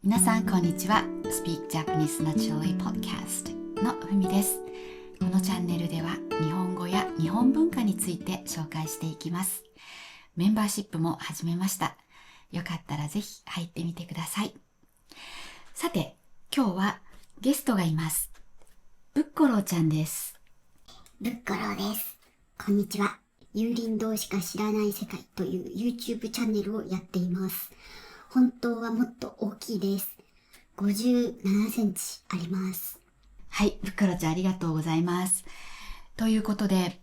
皆さんこんにちは。Speak Japanese Naturally Podcast のふみです。このチャンネルでは日本語や日本文化について紹介していきます。メンバーシップも始めました。よかったらぜひ入ってみてください。さて、今日はゲストがいます。ぶっころうちゃんです。ぶっころうです。こんにちは。有林堂しか知らない世界という YouTube チャンネルをやっています。本当はもっと大きいです。57センチあります。はい、ぶっころうちゃんありがとうございます。ということで、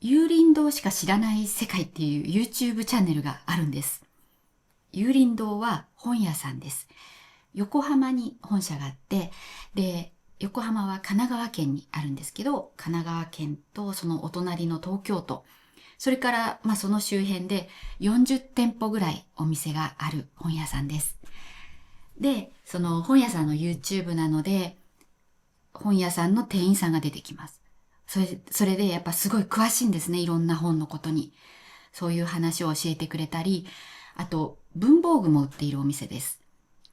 有林堂しか知らない世界っていう YouTube チャンネルがあるんです。有林堂は本屋さんです。横浜に本社があって、で、横浜は神奈川県にあるんですけど、神奈川県とそのお隣の東京都、それからその周辺で40店舗ぐらいお店がある本屋さんです。で、その本屋さんの YouTube なので、本屋さんの店員さんが出てきます。それでやっぱすごい詳しいんですね、いろんな本のことに。そういう話を教えてくれたり、あと文房具も売っているお店です。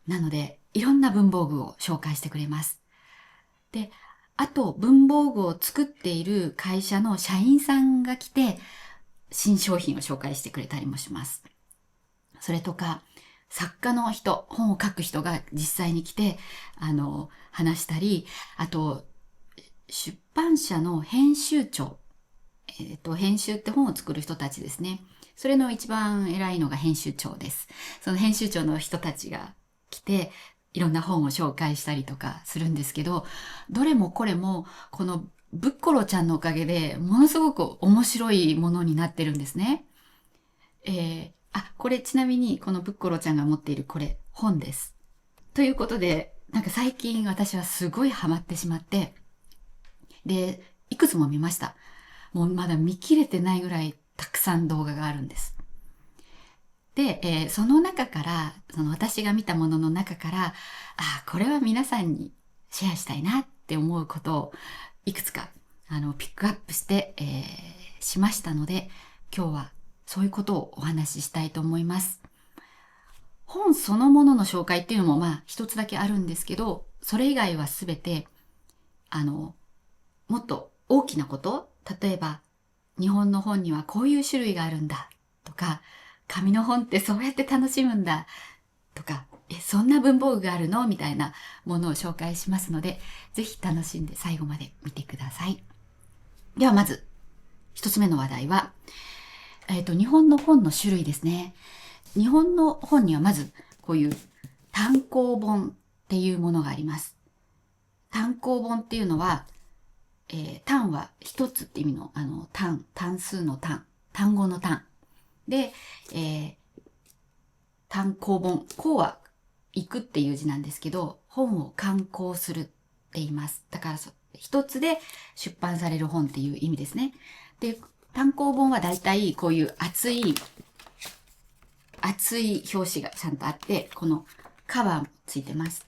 なので、いろんな文房具を紹介してくれます。で、あと文房具を作っている会社の社員さんが来て、新商品を紹介してくれたりもします。それとか、作家の人、本を書く人が実際に来て、話したり、あと、出版社の編集長、編集って本を作る人たちですね。それの一番偉いのが編集長です。その編集長の人たちが来て、いろんな本を紹介したりとかするんですけど、どれもこれも、このぶっころちゃんのおかげで、ものすごく面白いものになってるんですね。これちなみに、このぶっころちゃんが持っているこれ、本です。ということで、なんか最近私はすごいハマってしまって、で、いくつも見ました。もうまだ見切れてないぐらいたくさん動画があるんです。で、その中から、その私が見たものの中から、これは皆さんにシェアしたいなって思うことをいくつか、ピックアップして、しましたので、今日はそういうことをお話ししたいと思います。本そのものの紹介っていうのも一つだけあるんですけど、それ以外はすべて、もっと大きなこと、例えば、日本の本にはこういう種類があるんだとか、紙の本ってそうやって楽しむんだとか、そんな文房具があるのみたいなものを紹介しますので、ぜひ楽しんで最後まで見てください。ではまず、一つ目の話題は、日本の本の種類ですね。日本の本にはまず、こういう単行本っていうものがあります。単行本っていうのは、単は一つって意味の、単数の単、単語の単。で、単行本。行は行くっていう字なんですけど、本を刊行するって言います。だから一つで出版される本っていう意味ですね。で、単行本はだいたいこういう厚い表紙がちゃんとあって、このカバーもついてます。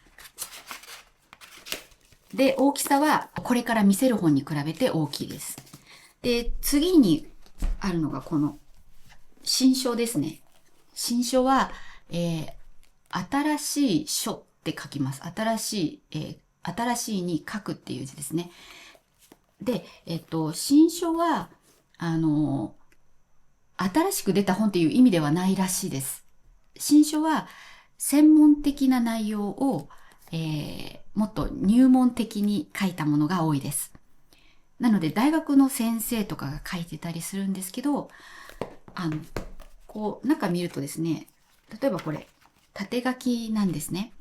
で、大きさはこれから見せる本に比べて大きいです。で、次にあるのがこの新書ですね。新書は、新しい書って書きます。新しいに書くっていう字ですね。で、新書は、新しく出た本っていう意味ではないらしいです。新書は専門的な内容を、もっと入門的に書いたものが多いです。なので大学の先生とかが書いてたりするんですけど、こう中見るとですね、例えばこれ縦書きなんですね。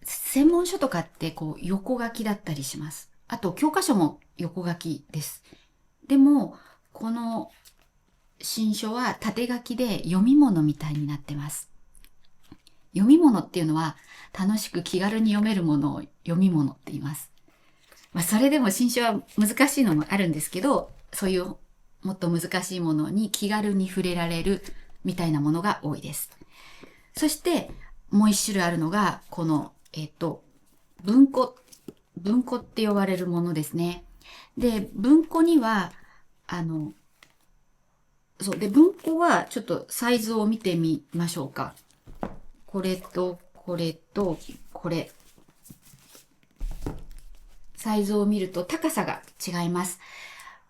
専門書とかってこう横書きだったりします。あと教科書も横書きです。でもこの新書は縦書きで読み物みたいになってます。読み物っていうのは楽しく気軽に読めるものを読み物って言います。それでも新書は難しいのもあるんですけど、そういうもっと難しいものに気軽に触れられるみたいなものが多いです。そしてもう一種類あるのが、この、文庫。文庫って呼ばれるものですね。で、文庫には、で、文庫はちょっとサイズを見てみましょうか。これとこれとこれ。サイズを見ると高さが違います。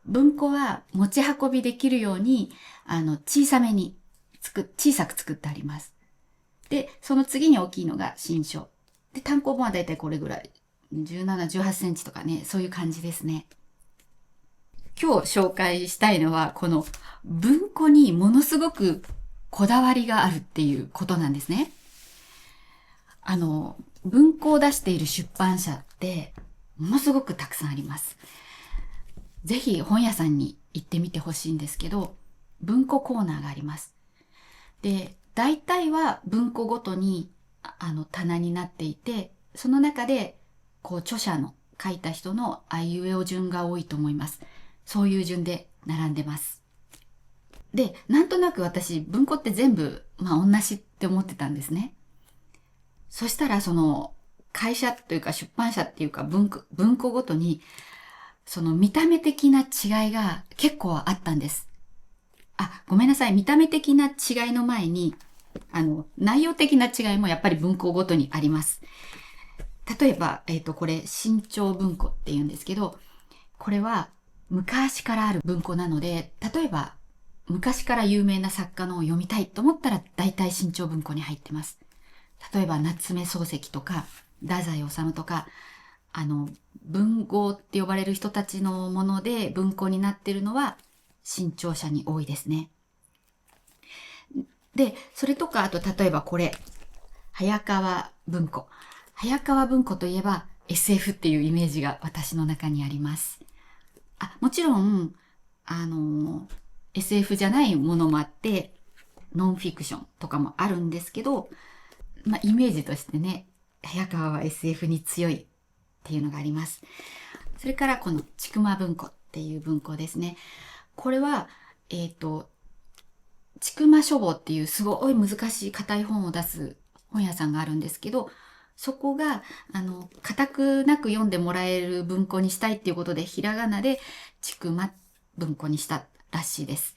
文庫は持ち運びできるように、小さめに小さく作ってあります。で、その次に大きいのが新書。で、単行本はだいたいこれぐらい。17、18センチとかね、そういう感じですね。今日紹介したいのは、この文庫にものすごくこだわりがあるっていうことなんですね。文庫を出している出版社って、ものすごくたくさんあります。ぜひ本屋さんに行ってみてほしいんですけど、文庫コーナーがあります。で、大体は文庫ごとに棚になっていて、その中で著者の書いた人のあいうえお順が多いと思います。そういう順で並んでます。で、なんとなく私文庫って全部同じって思ってたんですね。そしたら会社というか出版社っていうか文庫ごとに見た目的な違いが結構あったんです。ごめんなさい。見た目的な違いの前に、内容的な違いもやっぱり文庫ごとにあります。例えば、これ、新潮文庫って言うんですけど、これは昔からある文庫なので、例えば、昔から有名な作家のを読みたいと思ったら、大体新潮文庫に入ってます。例えば、夏目漱石とか、太宰治とか、文豪って呼ばれる人たちのもので文庫になっているのは新潮社に多いですね。で、それとか、あと例えばこれ、早川文庫。早川文庫といえば SF っていうイメージが私の中にあります。もちろん、SF じゃないものもあって、ノンフィクションとかもあるんですけど、イメージとしてね、早川は SF に強いっていうのがあります。それからこのちくま文庫っていう文庫ですね。これは、ちくま書房っていうすごい難しい硬い本を出す本屋さんがあるんですけど、そこが、硬くなく読んでもらえる文庫にしたいっていうことで、ひらがなでちくま文庫にしたらしいです。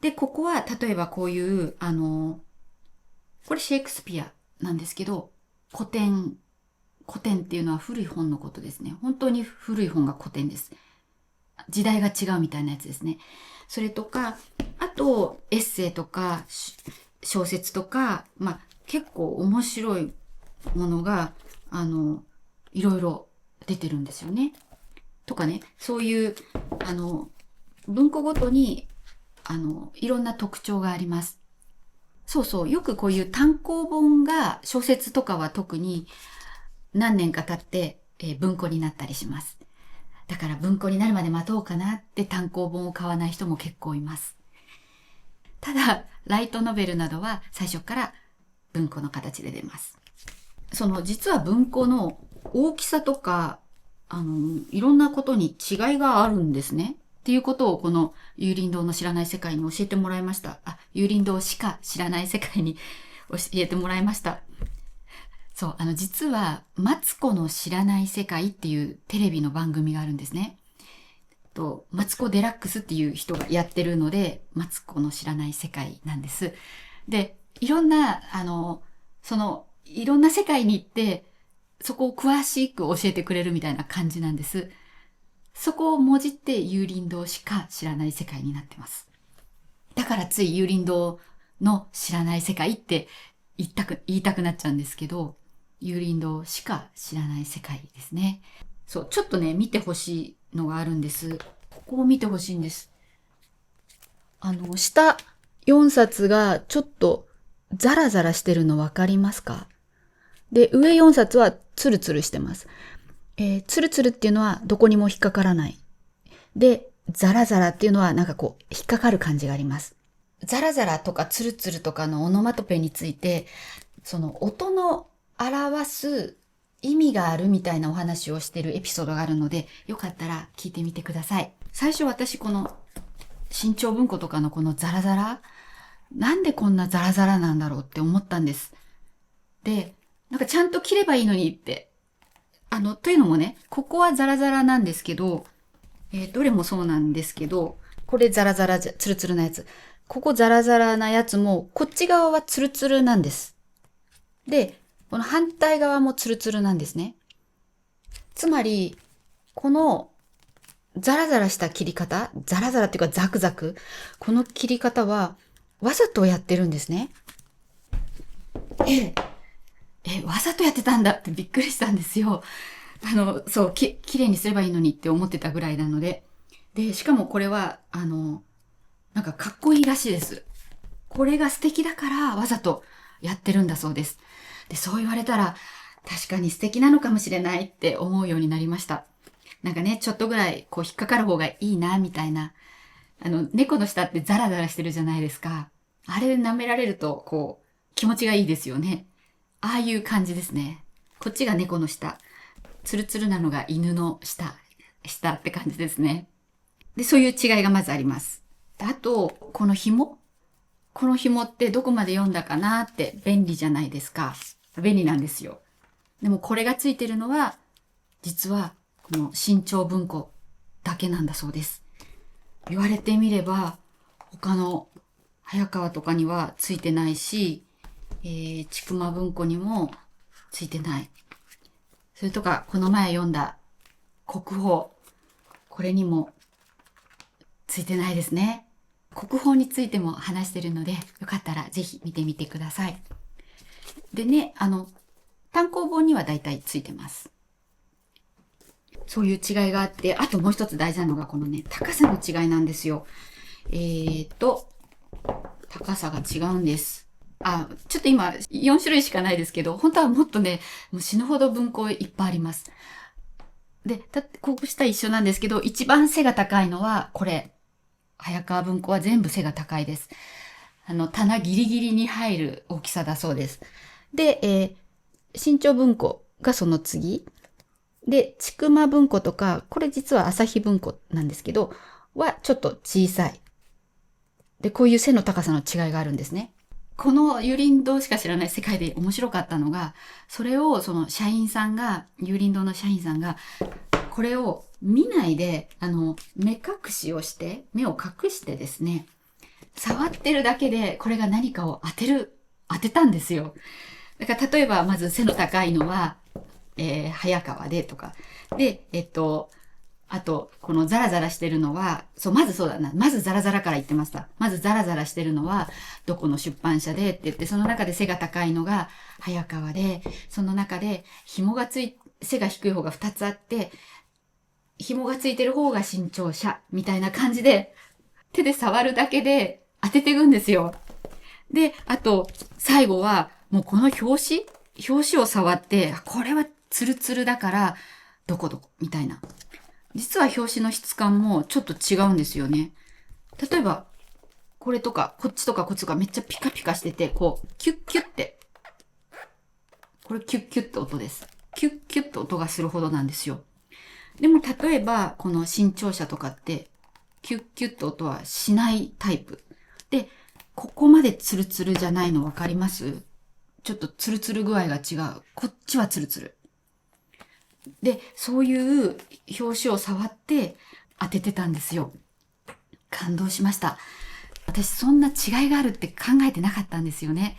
で、ここは、例えばこういう、これシェイクスピアなんですけど、古典っていうのは古い本のことですね。本当に古い本が古典です。時代が違うみたいなやつですね。それとか、あと、エッセイとか、小説とか、結構面白いものが、いろいろ出てるんですよね。とかね、そういう、文庫ごとに、いろんな特徴があります。そうそう、よくこういう単行本が、小説とかは特に何年か経って、文庫になったりします。だから文庫になるまで待とうかなって単行本を買わない人も結構います。ただ、ライトノベルなどは最初から文庫の形で出ます。実は文庫の大きさとか、いろんなことに違いがあるんですね。っていうことをこの有林堂の知らない世界に教えてもらいました。有林堂しか知らない世界に教えてもらいました。そう、実は、マツコの知らない世界っていうテレビの番組があるんですね。マツコデラックスっていう人がやってるので、マツコの知らない世界なんです。で、いろんな世界に行って、そこを詳しく教えてくれるみたいな感じなんです。そこをもじって有林堂しか知らない世界になってます。だからつい有林堂の知らない世界って言いたくなっちゃうんですけど、有林堂しか知らない世界ですね。そう、ちょっとね、見てほしいのがあるんです。ここを見てほしいんです。下4冊がちょっとザラザラしてるのわかりますか？で、上4冊はツルツルしてます。ツルツルっていうのはどこにも引っかからない。で、ザラザラっていうのは引っかかる感じがあります。ザラザラとかツルツルとかのオノマトペについて、音の表す意味があるみたいなお話をしているエピソードがあるので、よかったら聞いてみてください。最初私この新潮文庫とかのこのザラザラ、なんでこんなザラザラなんだろうって思ったんです。で、ちゃんと切ればいいのにって。というのもね、ここはザラザラなんですけど、どれもそうなんですけど、これザラザラツルツルなやつ。ここザラザラなやつも、こっち側はツルツルなんです。で、この反対側もツルツルなんですね。つまり、このザラザラした切り方、ザラザラっていうかザクザク、この切り方はわざとやってるんですね。わざとやってたんだってびっくりしたんですよ。そう、綺麗にすればいいのにって思ってたぐらいなので。で、しかもこれは、なんかかっこいいらしいです。これが素敵だからわざとやってるんだそうです。で、そう言われたら、確かに素敵なのかもしれないって思うようになりました。なんかね、ちょっとぐらいこう引っかかる方がいいな、みたいな。猫の舌ってザラザラしてるじゃないですか。あれで舐められると、こう、気持ちがいいですよね。ああいう感じですね。こっちが猫の舌。ツルツルなのが犬の舌って感じですね。で、そういう違いがまずあります。あと、この紐ってどこまで読んだかなって便利じゃないですか。便利なんですよ。でもこれがついてるのは、実はこの新潮文庫だけなんだそうです。言われてみれば、他の早川とかにはついてないし、ちくま文庫にもついてない。それとか、この前読んだ国宝、これにもついてないですね。国宝についても話してるので、よかったらぜひ見てみてください。でね、単行本にはだいたいついてます。そういう違いがあって、あともう一つ大事なのがこのね、高さの違いなんですよ。高さが違うんです。ちょっと今4種類しかないですけど、本当はもっとね、もう死ぬほど文庫いっぱいあります。で、こうした一緒なんですけど、一番背が高いのはこれ。早川文庫は全部背が高いです。棚ギリギリに入る大きさだそうです。で、新潮文庫がその次。で、ちくま文庫とか、これ実は朝日文庫なんですけど、はちょっと小さい。で、こういう背の高さの違いがあるんですね。この有林堂しか知らない世界で面白かったのが、それをその社員さんが、有林堂の社員さんが、これを見ないで、目隠しをして、目を隠してですね、触ってるだけで、これが何かを当てたんですよ。だから例えば、まず背の高いのは、早川でとか。で、あと、このザラザラしてるのは、まずそうだな。まずザラザラから言ってました。まずザラザラしてるのは、どこの出版社でって言って、その中で背が高いのが早川で、その中で背が低い方が2つあって、紐がついてる方が新潮社、みたいな感じで、手で触るだけで当てていくんですよ。で、あと、最後は、もうこの表紙を触って、これはツルツルだから、どこみたいな。実は表紙の質感もちょっと違うんですよね。例えば、これとか、こっちとかこっちとかめっちゃピカピカしてて、こう、キュッキュッって。これキュッキュッって音です。キュッキュッって音がするほどなんですよ。でも例えば、この新潮社とかって、キュッキュッって音はしないタイプ。で、ここまでツルツルじゃないの分かります？ちょっとツルツル具合が違う。こっちはツルツル。で、そういう表紙を触って当ててたんですよ。感動しました。私そんな違いがあるって考えてなかったんですよね。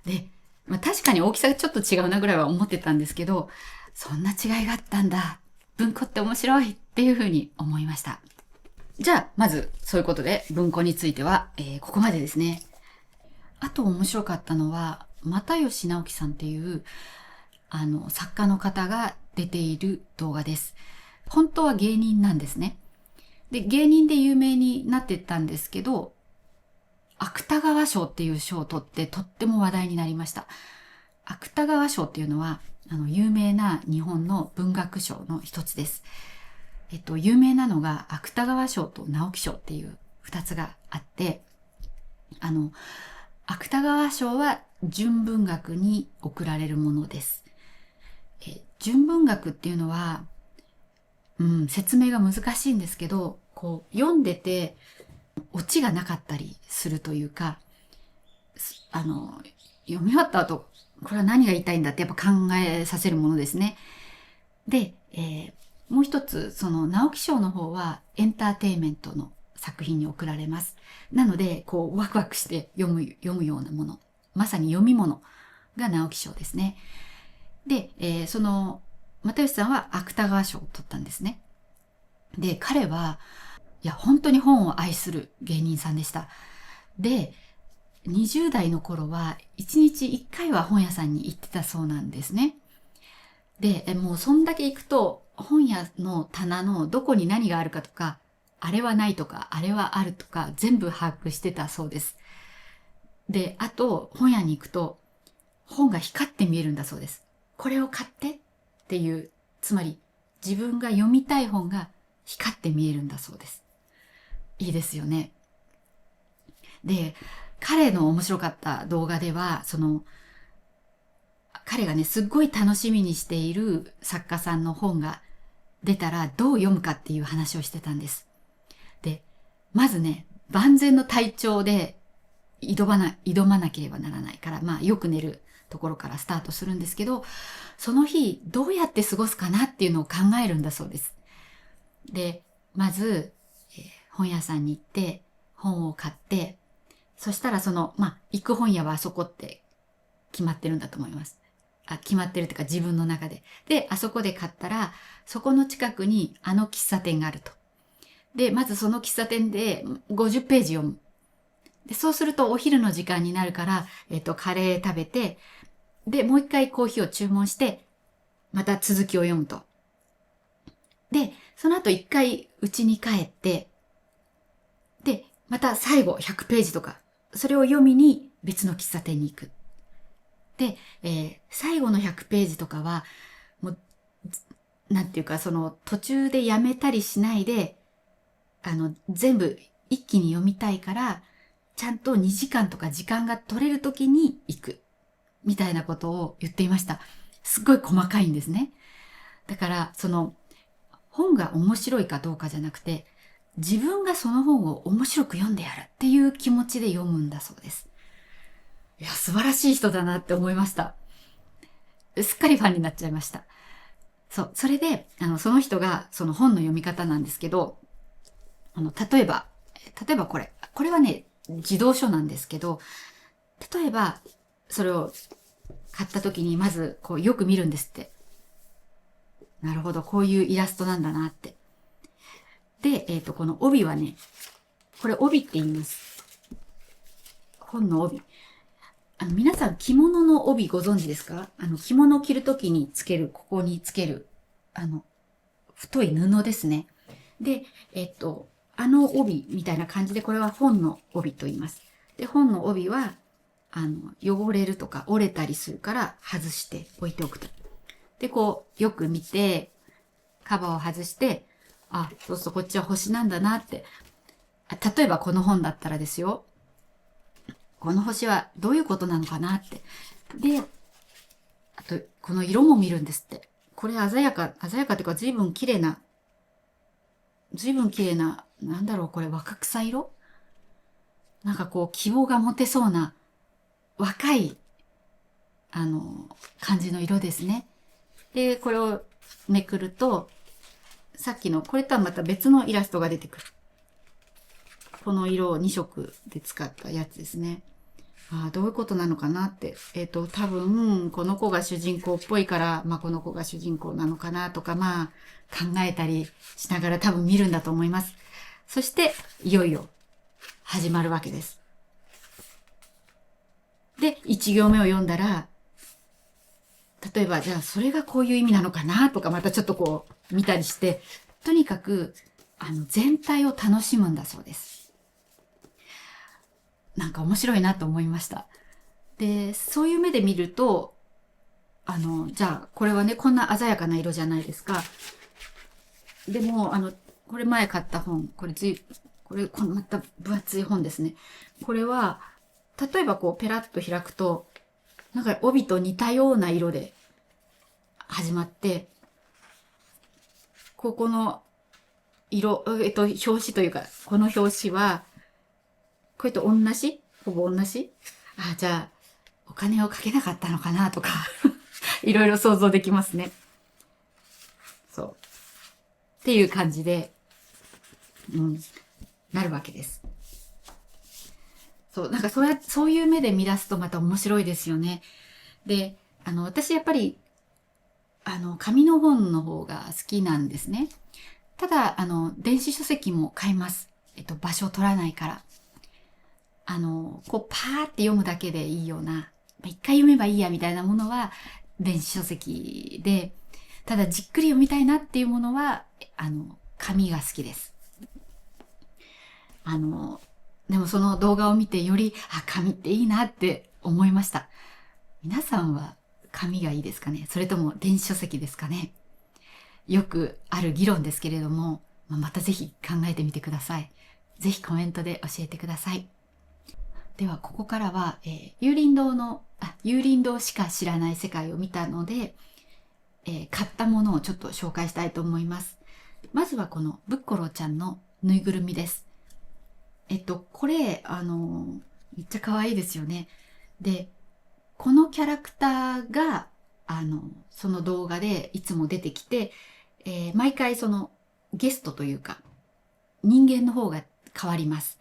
で、確かに大きさがちょっと違うなぐらいは思ってたんですけど、そんな違いがあったんだ。文庫って面白いっていうふうに思いました。じゃあ、まずそういうことで文庫については、ここまでですね。あと面白かったのは、又吉直樹さんっていう、作家の方が出ている動画です。本当は芸人なんですね。で、芸人で有名になってたんですけど、芥川賞っていう賞を取ってとっても話題になりました。芥川賞っていうのは、有名な日本の文学賞の一つです。有名なのが芥川賞と直木賞っていう二つがあって、芥川賞は純文学に贈られるものです。純文学っていうのは、説明が難しいんですけど、こう、読んでて、オチがなかったりするというか、読み終わった後、これは何が言いたいんだってやっぱ考えさせるものですね。で、もう一つ、その直木賞の方はエンターテインメントの作品に贈られます。なので、こう、ワクワクして読むようなもの。まさに読み物が直木賞ですね。で、その、又吉さんは芥川賞を取ったんですね。で、彼は、いや、本当に本を愛する芸人さんでした。で、20代の頃は1日1回は本屋さんに行ってたそうなんですね。で、もうそんだけ行くと本屋の棚のどこに何があるかとか、あれはないとか、あれはあるとか全部把握してたそうです。で、あと本屋に行くと本が光って見えるんだそうです。これを買ってっていう、つまり自分が読みたい本が光って見えるんだそうです。いいですよね。で、彼の面白かった動画では、彼がね、すっごい楽しみにしている作家さんの本が出たらどう読むかっていう話をしてたんです。で、まずね、万全の体調で挑まなければならないから、まあよく寝るところからスタートするんですけど、その日どうやって過ごすかなっていうのを考えるんだそうです。で、まず、本屋さんに行って本を買って、そしたら行く本屋はあそこって決まってるんだと思います。決まってるっていうか自分の中で。で、あそこで買ったら、そこの近くにあの喫茶店があると。で、まずその喫茶店で50ページ読む。で、そうするとお昼の時間になるから、カレー食べて、で、もう一回コーヒーを注文して、また続きを読むと。で、その後一回家に帰って、で、また最後100ページとか、それを読みに別の喫茶店に行く。で、最後の100ページとかは、もう、なんていうか、途中でやめたりしないで、全部一気に読みたいから、ちゃんと2時間とか時間が取れる時に行く。みたいなことを言っていました。すっごい細かいんですね。だから、本が面白いかどうかじゃなくて、自分がその本を面白く読んでやるっていう気持ちで読むんだそうです。いや、素晴らしい人だなって思いました。すっかりファンになっちゃいました。そう。それで、その人が、その本の読み方なんですけど、例えばこれはね、児童書なんですけど、例えば、それを買った時にまず、こう、よく見るんですって。なるほど、こういうイラストなんだなって。で、この帯はね、これ帯って言います。本の帯。皆さん着物の帯ご存知ですか？着物を着るときにつける、ここにつける、太い布ですね。で、帯みたいな感じで、これは本の帯と言います。で、本の帯は、汚れるとか折れたりするから外して置いておくと。で、こう、よく見て、カバーを外して、そうするとこっちは星なんだなって。例えばこの本だったらですよ。この星はどういうことなのかなって。で、あと、この色も見るんですって。これ鮮やかっていうか随分綺麗な、なんだろう、これ若草色？なんかこう、希望が持てそうな、若い、感じの色ですね。で、これをめくると、さっきの、これとはまた別のイラストが出てくる。この色を2色で使ったやつですね。どういうことなのかなって。多分、この子が主人公っぽいから、この子が主人公なのかなとか、考えたりしながら多分見るんだと思います。そして、いよいよ始まるわけです。で、1行目を読んだら、例えば、じゃあそれがこういう意味なのかなとか、またちょっとこう見たりして、とにかく、全体を楽しむんだそうです。なんか面白いなと思いました。で、そういう目で見ると、じゃあ、これはね、こんな鮮やかな色じゃないですか。でも、これ前買った本、このまた分厚い本ですね。これは、例えばこう、ペラッと開くと、なんか帯と似たような色で始まって、ここの色、表紙というか、この表紙は、これと同じ？ほぼ同じ？じゃあ、お金をかけなかったのかなとか、いろいろ想像できますね。そう。っていう感じで、なるわけです。そう、なんかそういう目で見出すとまた面白いですよね。で、私やっぱり、紙の本の方が好きなんですね。ただ、電子書籍も買います。場所を取らないから。こう、パーって読むだけでいいような、一回読めばいいやみたいなものは、電子書籍で、ただじっくり読みたいなっていうものは、紙が好きです。でもその動画を見てより、紙っていいなって思いました。皆さんは紙がいいですかね？それとも電子書籍ですかね？よくある議論ですけれども、またぜひ考えてみてください。ぜひコメントで教えてください。では、ここからは、有林堂しか知らない世界を見たので、買ったものをちょっと紹介したいと思います。まずはこのブッコローちゃんのぬいぐるみです。これ、めっちゃ可愛いですよね。で、このキャラクターが、その動画でいつも出てきて、毎回そのゲストというか、人間の方が変わります。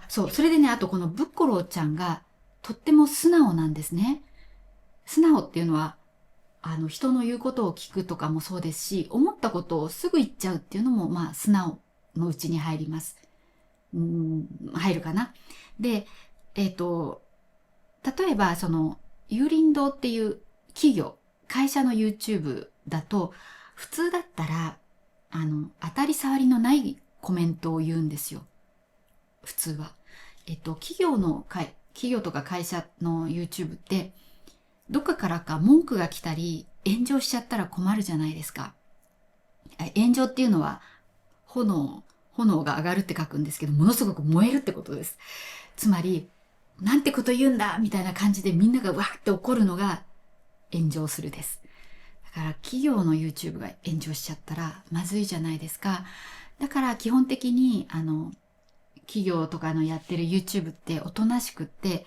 そう、それでね、あとこのブッコローちゃんがとっても素直なんですね。素直っていうのは、人の言うことを聞くとかもそうですし、思ったことをすぐ言っちゃうっていうのも、素直のうちに入ります。入るかな。で、例えば、有林堂っていう企業、会社の YouTube だと、普通だったら、当たり障りのないコメントを言うんですよ。普通は。企業とか会社の YouTube って、どっかからか文句が来たり、炎上しちゃったら困るじゃないですか。炎上っていうのは、炎が上がるって書くんですけど、ものすごく燃えるってことです。つまり、なんてこと言うんだみたいな感じでみんながわーって怒るのが炎上するです。だから企業の YouTube が炎上しちゃったらまずいじゃないですか。だから基本的に企業とかのやってる YouTube っておとなしくって、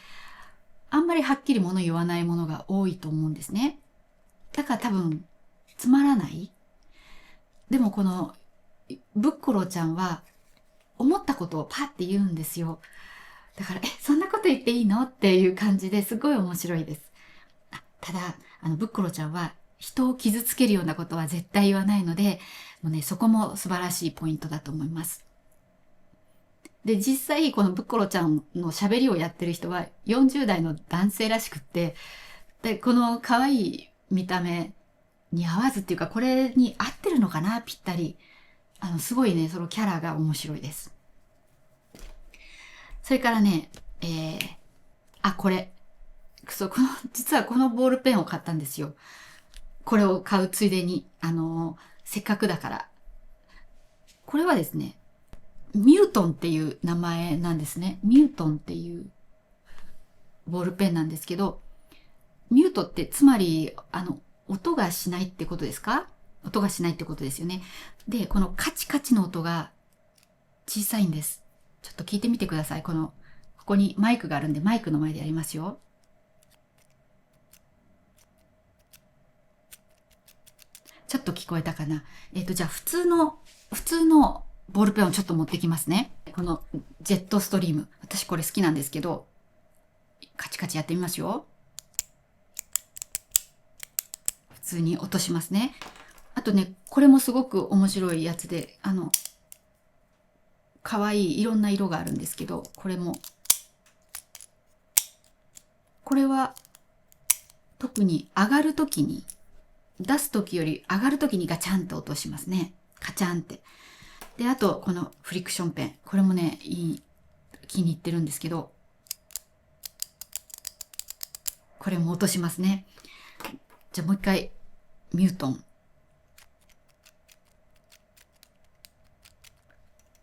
あんまりはっきり物言わないものが多いと思うんですね。だから多分つまらない。でもこのブッコロちゃんは思ったことをパッて言うんですよ。だから、そんなこと言っていいのっていう感じですごい面白いです。ただ、ブッコロちゃんは人を傷つけるようなことは絶対言わないので、もうね、そこも素晴らしいポイントだと思います。で、実際、このブッコロちゃんの喋りをやってる人は40代の男性らしくって、で、この可愛い見た目に合わずっていうか、これに合ってるのかな、ぴったり。すごいね、そのキャラが面白いです。それからね、これ。実はこのボールペンを買ったんですよ。これを買うついでに、せっかくだから。これはですね、ミュートンっていう名前なんですね。ミュートンっていうボールペンなんですけど、ミュートってつまり、音がしないってことですか？音がしないってことですよね。で、このカチカチの音が小さいんです。ちょっと聞いてみてください。ここにマイクがあるんで、マイクの前でやりますよ。ちょっと聞こえたかな。じゃあ普通のボールペンをちょっと持ってきますね。このジェットストリーム。私これ好きなんですけど、カチカチやってみますよ。普通に音しますね。あとね、これもすごく面白いやつで、可愛いいろんな色があるんですけど、これは特に上がるときに、出すときより上がるときにガチャンと音しますね。カチャンって。で、あと、このフリクションペン。これもね、気に入ってるんですけど、これも音しますね。じゃあもう一回、ミュートン。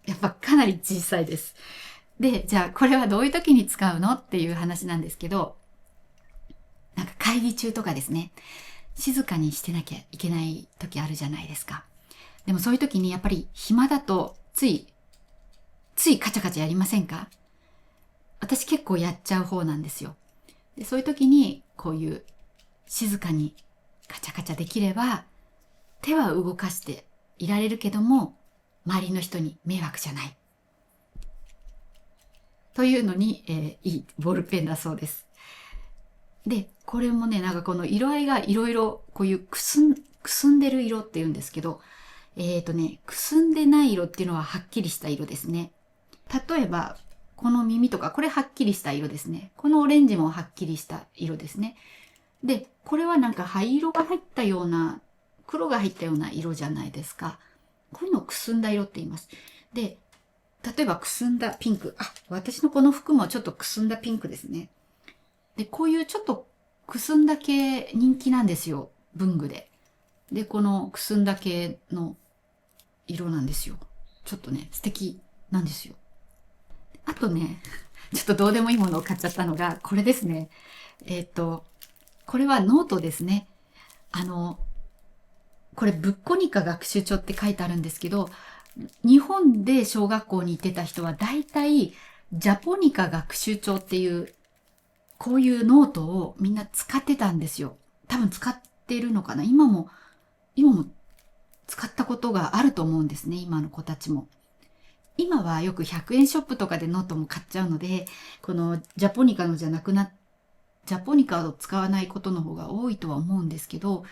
やっぱかなり小さいです。で、じゃあこれはどういう時に使うのっていう話なんですけど、なんか会議中とかですね、静かにしてなきゃいけない時あるじゃないですか。でもそういう時にやっぱり暇だとついカチャカチャやりませんか？私結構やっちゃう方なんですよ。で、そういう時にこういう静かにカチャカチャできれば手は動かしていられるけども周りの人に迷惑じゃない。というのに、いいボールペンだそうです。で、これもね、なんかこの色合いがいろいろ、こういうくすんでる色って言うんですけど、くすんでない色っていうのははっきりした色ですね。例えば、この耳とか、これはっきりした色ですね。このオレンジもはっきりした色ですね。で、これはなんか灰色が入ったような、黒が入ったような色じゃないですか。こういうのをくすんだ色って言います。で、例えばくすんだピンク。あ、私のこの服もちょっとくすんだピンクですね。で、こういうちょっとくすんだ系人気なんですよ。文具で。で、このくすんだ系の色なんですよ。ちょっとね、素敵なんですよ。あとね、ちょっとどうでもいいものを買っちゃったのが、これですね。これはノートですね。これ、ブッコニカ学習帳って書いてあるんですけど、日本で小学校に行ってた人は大体、ジャポニカ学習帳っていう、こういうノートをみんな使ってたんですよ。多分使ってるのかな、今も使ったことがあると思うんですね、今の子たちも。今はよく100円ショップとかでノートも買っちゃうので、このジャポニカのじゃなくな、ジャポニカを使わないことの方が多いとは思うんですけど、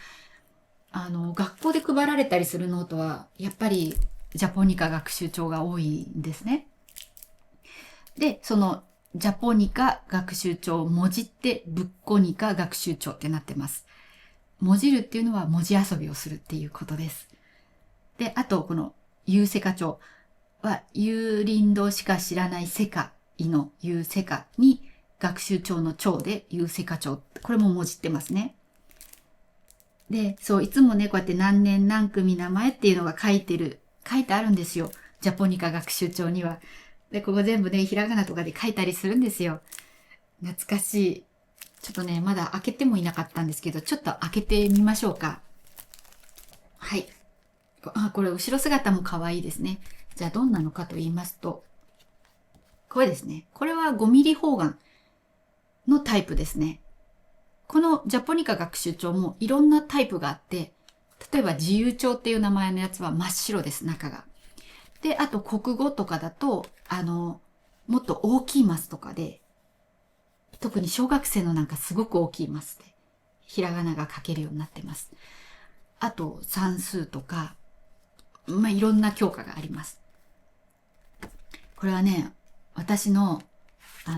学校で配られたりするノートは、やっぱりジャポニカ学習帳が多いんですね。で、そのジャポニカ学習帳をもじってブッコニカ学習帳ってなってます。もじるっていうのは文字遊びをするっていうことです。で、あとこのユーセカ帳は、有林堂しか知らない世界のユーセカに学習帳の帳でユーセカ帳。これももじってますね。で、そう、いつもね、こうやって何年何組名前っていうのが書いてあるんですよ。ジャポニカ学習帳には。で、ここ全部ね、ひらがなとかで書いたりするんですよ。懐かしい。ちょっとね、まだ開けてもいなかったんですけど、ちょっと開けてみましょうか。はい。あ、これ後ろ姿も可愛いですね。じゃあどんなのかと言いますと、これですね。これは5ミリ方眼のタイプですね。このジャポニカ学習帳もいろんなタイプがあって、例えば自由帳っていう名前のやつは真っ白です、中が。で、あと国語とかだと、もっと大きいマスとかで、特に小学生のなんかすごく大きいマスで、ひらがなが書けるようになってます。あと算数とか、まあ、いろんな教科があります。これはね、私の、な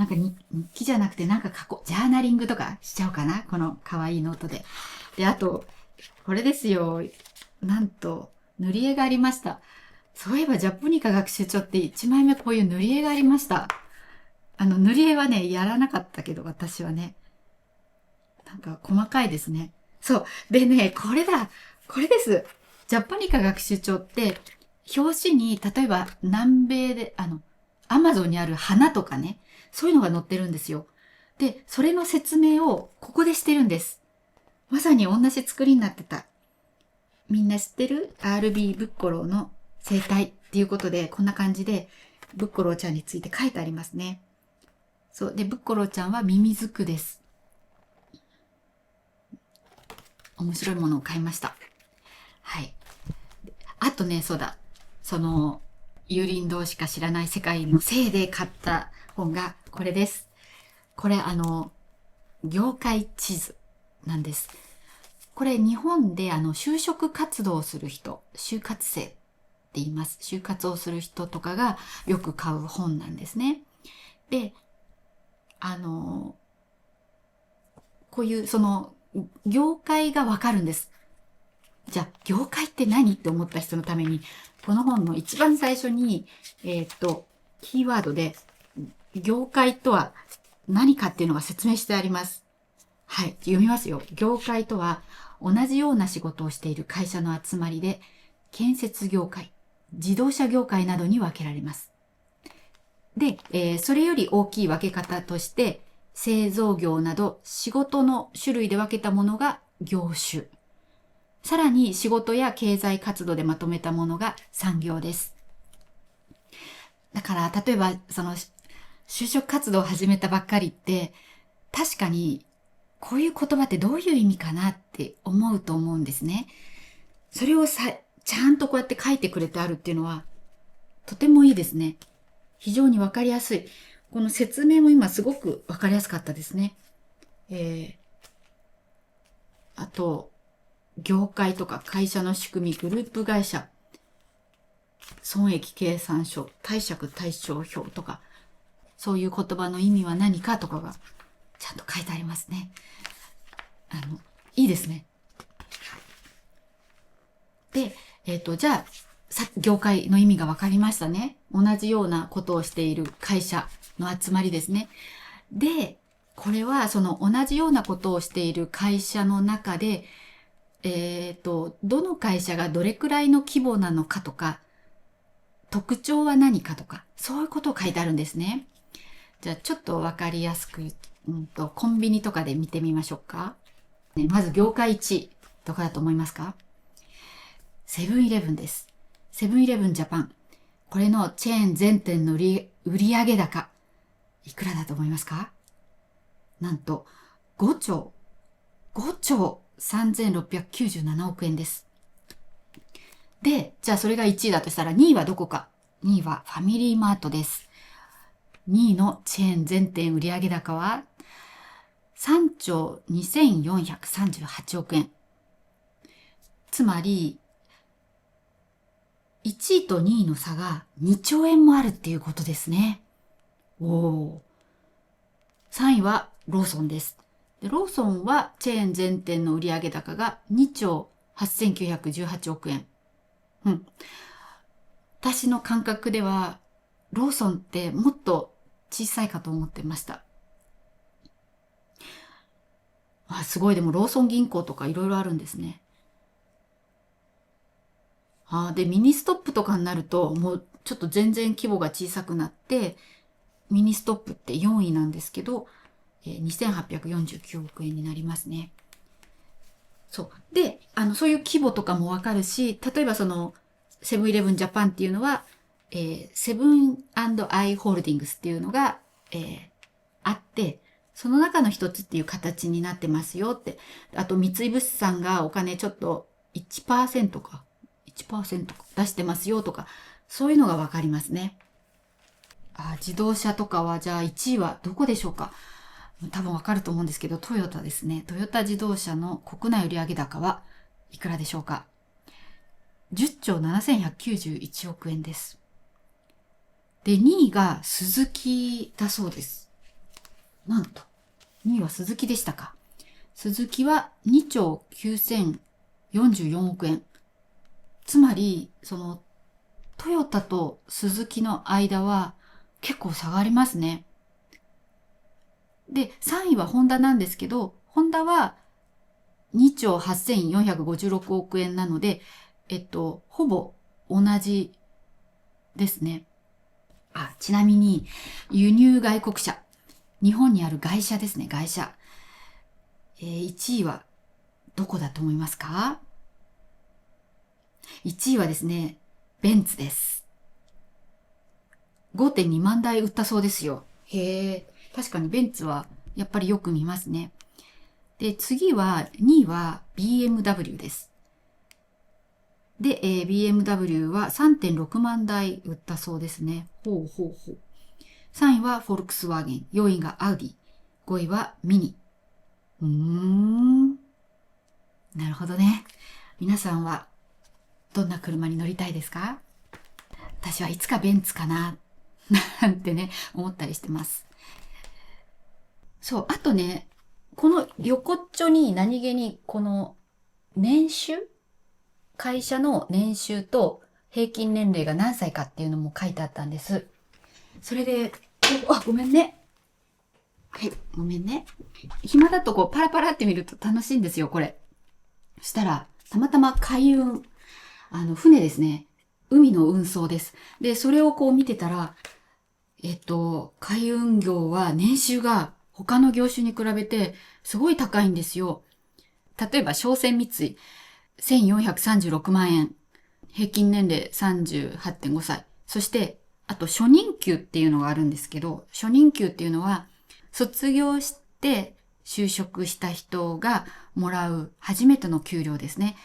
んか日記じゃなくてなんかジャーナリングとかしちゃおうかな、この可愛いノートで。で、あと、これですよ。なんと、塗り絵がありました。そういえばジャポニカ学習帳って1枚目こういう塗り絵がありました。塗り絵はね、やらなかったけど、私はね。なんか細かいですね。そう。でね、これです。ジャポニカ学習帳って、表紙に、例えば南米で、アマゾンにある花とかね、そういうのが載ってるんですよ。で、それの説明をここでしてるんです。まさに同じ作りになってた。みんな知ってる ?RB ブッコローの生態っていうことで、こんな感じで、ブッコローちゃんについて書いてありますね。そう。で、ブッコローちゃんはミミズクです。面白いものを買いました。はい。あとね、そうだ。有林堂しか知らない世界のせいで買った本がこれです。これ業界地図なんです。これ日本で就職活動をする人、就活生って言います。就活をする人とかがよく買う本なんですね。で、こういう業界がわかるんです。じゃあ、業界って何って思った人のために、この本の一番最初に、キーワードで、業界とは何かっていうのが説明してあります。はい、読みますよ。業界とは、同じような仕事をしている会社の集まりで、建設業界、自動車業界などに分けられます。で、それより大きい分け方として、製造業など仕事の種類で分けたものが業種。さらに仕事や経済活動でまとめたものが産業です。だから、例えば、就職活動を始めたばっかりって、確かに、こういう言葉ってどういう意味かなって思うと思うんですね。それをちゃんとこうやって書いてくれてあるっていうのは、とてもいいですね。非常にわかりやすい。この説明も今すごくわかりやすかったですね。あと、業界とか会社の仕組み、グループ会社、損益計算書、貸借対照表とか、そういう言葉の意味は何かとかがちゃんと書いてありますね。いいですね。で、じゃあ、業界の意味が分かりましたね。同じようなことをしている会社の集まりですね。で、これはその同じようなことをしている会社の中で、どの会社がどれくらいの規模なのかとか、特徴は何かとか、そういうことを書いてあるんですね。じゃあちょっとわかりやすく、コンビニとかで見てみましょうか。ね、まず業界1位、どこだと思いますか？セブンイレブンです。セブンイレブンジャパン。これのチェーン全店の売上高、いくらだと思いますか？なんと、5兆3697億円です。で、じゃあそれが1位だとしたら2位はどこか？ 2 位はファミリーマートです。2位のチェーン全店売上高は3兆2438億円。つまり、1位と2位の差が2兆円もあるっていうことですね。3位はローソンです。でローソンはチェーン全店の売上高が2兆8918億円。私の感覚では、ローソンってもっと小さいかと思ってました。すごい、でもローソン銀行とかいろいろあるんですね。で、ミニストップとかになると、もうちょっと全然規模が小さくなって、ミニストップって4位なんですけど、2849億円になりますね。そう。で、そういう規模とかもわかるし、例えばその、セブンイレブンジャパンっていうのは、セブンアイ・ホールディングスっていうのが、あって、その中の一つっていう形になってますよって。あと、三井物産がお金ちょっと1%か、1%出してますよとか、そういうのがわかりますね。自動車とかは、じゃあ1位はどこでしょうか？多分わかると思うんですけど、トヨタですね。トヨタ自動車の国内売上高はいくらでしょうか？10兆7191億円です。で、2位がスズキだそうです。なんと、2位はスズキでしたか。スズキは2兆9044億円。つまり、その、トヨタとスズキの間は結構差がありますね。で、3位はホンダなんですけど、ホンダは2兆8456億円なので、ほぼ同じですね。ちなみに、輸入外国車。日本にある外車ですね、外車。1位はどこだと思いますか？ 1 位はですね、ベンツです。5.2 万台売ったそうですよ。確かにベンツはやっぱりよく見ますね。で、次は、2位は BMW です。で、BMW は 3.6 万台売ったそうですね。3位はフォルクスワーゲン、4位がアウディ、5位はミニ。なるほどね。皆さんはどんな車に乗りたいですか？私はいつかベンツかな、なんてね、思ったりしてます。そう、あとね、この横っちょに何気にこの年収？会社の年収と平均年齢が何歳かっていうのも書いてあったんです。それで、ごめんね。はい、ごめんね。暇だとパラパラって見ると楽しいんですよ、これ。そしたら、たまたま海運、船ですね。海の運送です。で、それを見てたら、海運業は年収が他の業種に比べてすごい高いんですよ。例えば、商船三井、1436万円。平均年齢 38.5 歳。そして、あと初任給っていうのがあるんですけど、初任給っていうのは、卒業して就職した人がもらう初めての給料ですね。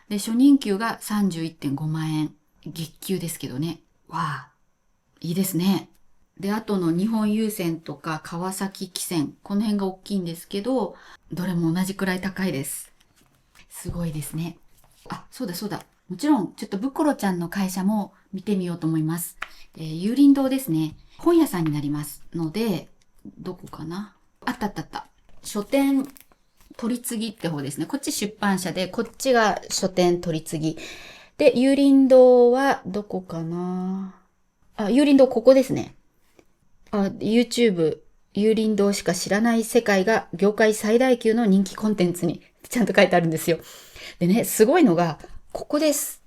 で、初任給が 31.5 万円。月給ですけどね。いいですね。で、あとの日本郵船とか川崎汽船、この辺が大きいんですけど、どれも同じくらい高いです。すごいですね。あ、そうだそうだ。もちろん、ちょっとブクロちゃんの会社も見てみようと思います。有林堂ですね。本屋さんになりますので、どこかな？あったあったあった。書店取り次ぎって方ですね。こっち出版社で、こっちが書店取り次ぎ。で、有林堂はどこかな？あ、有林堂ここですね。YouTube、有林堂しか知らない世界が業界最大級の人気コンテンツにちゃんと書いてあるんですよ。でね、すごいのが、ここです。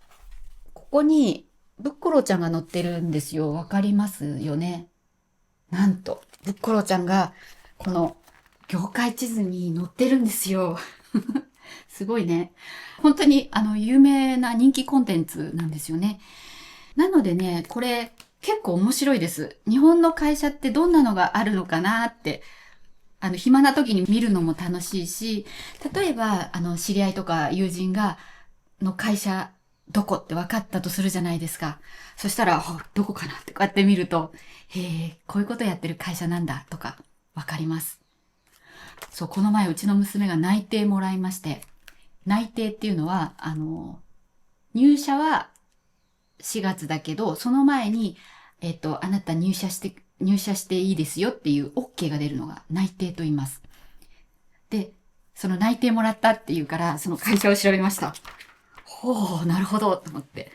ここに、ブッコロちゃんが載ってるんですよ。わかりますよね。なんと、ブッコロちゃんが、この業界地図に載ってるんですよ。すごいね。本当に、有名な人気コンテンツなんですよね。なのでね、これ、結構面白いです。日本の会社ってどんなのがあるのかなって、暇な時に見るのも楽しいし、例えば、知り合いとか友人の会社、どこって分かったとするじゃないですか。そしたら、どこかなってこうやって見ると、へえ、こういうことやってる会社なんだとか、分かります。そう、この前うちの娘が内定もらいまして、内定っていうのは、入社は4月だけど、その前に、あなた入社していいですよっていう OK が出るのが内定と言います。で、その内定もらったっていうから、その会社を調べました。ほう、なるほど、と思って。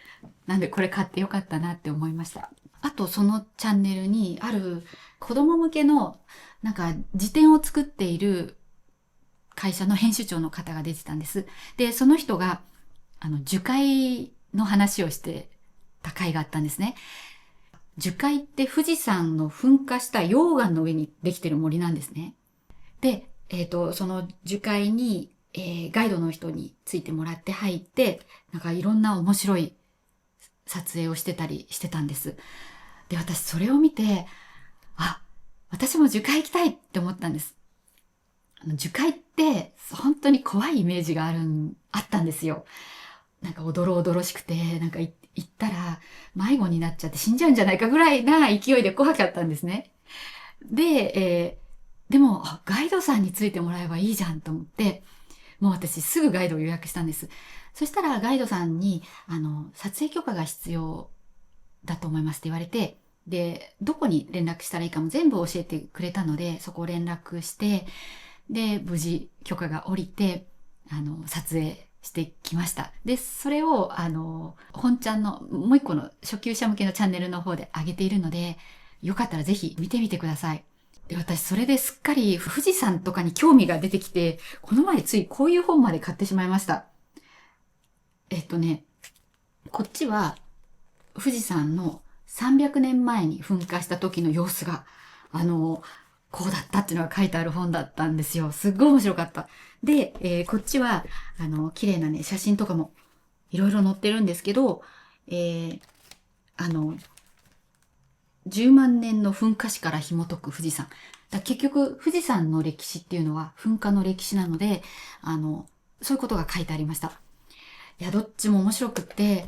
なんでこれ買ってよかったなって思いました。あと、そのチャンネルにある子供向けの、なんか辞典を作っている会社の編集長の方が出てたんです。で、その人が、樹海の話をしてた回があったんですね。樹海って富士山の噴火した溶岩の上にできてる森なんですね。で、その樹海に、ガイドの人についてもらって入って、なんかいろんな面白い撮影をしてたりしてたんです。で、私それを見て、私も樹海行きたいって思ったんです。樹海って本当に怖いイメージがあったんですよ。なんかおどろおどろしくて、なんか行ったら迷子になっちゃって死んじゃうんじゃないかぐらいな勢いで怖かったんですね。で、でもガイドさんについてもらえばいいじゃんと思って、もう私すぐガイドを予約したんです。そしたらガイドさんに、撮影許可が必要だと思いますって言われて、で、どこに連絡したらいいかも全部教えてくれたので、そこを連絡して、で、無事許可が下りて、撮影してきました。で、それを、本ちゃんのもう一個の初級者向けのチャンネルの方で上げているので、よかったらぜひ見てみてください。で、私それですっかり富士山とかに興味が出てきて、この前ついこういう本まで買ってしまいました。こっちは富士山の300年前に噴火した時の様子が、こうだったっていうのが書いてある本だったんですよ。すっごい面白かった。で、こっちは、綺麗なね、写真とかもいろいろ載ってるんですけど、10万年の噴火史から紐解く富士山。結局、富士山の歴史っていうのは噴火の歴史なので、そういうことが書いてありました。いや、どっちも面白くって、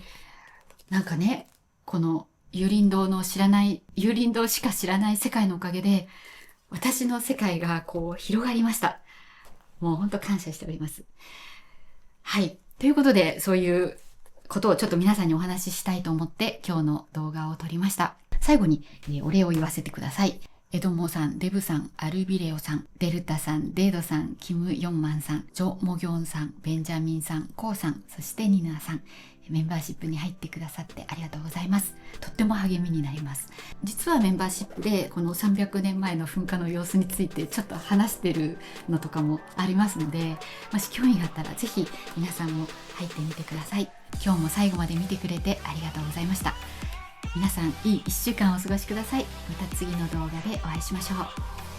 なんかね、この有林堂しか知らない世界のおかげで、私の世界がこう広がりました。もう本当感謝しております。はい。ということで、そういうことをちょっと皆さんにお話ししたいと思って今日の動画を撮りました。最後に、お礼を言わせてください。エドモさん、デブさん、アルビレオさん、デルタさん、デードさん、キム・ヨンマンさん、ジョ・モギョンさん、ベンジャミンさん、コウさん、そしてニナさん、メンバーシップに入ってくださってありがとうございます。とっても励みになります。実はメンバーシップでこの300年前の噴火の様子についてちょっと話してるのとかもありますので、もし興味があったらぜひ皆さんも入ってみてください。今日も最後まで見てくれてありがとうございました。皆さんいい1週間をお過ごしください。また次の動画でお会いしましょう。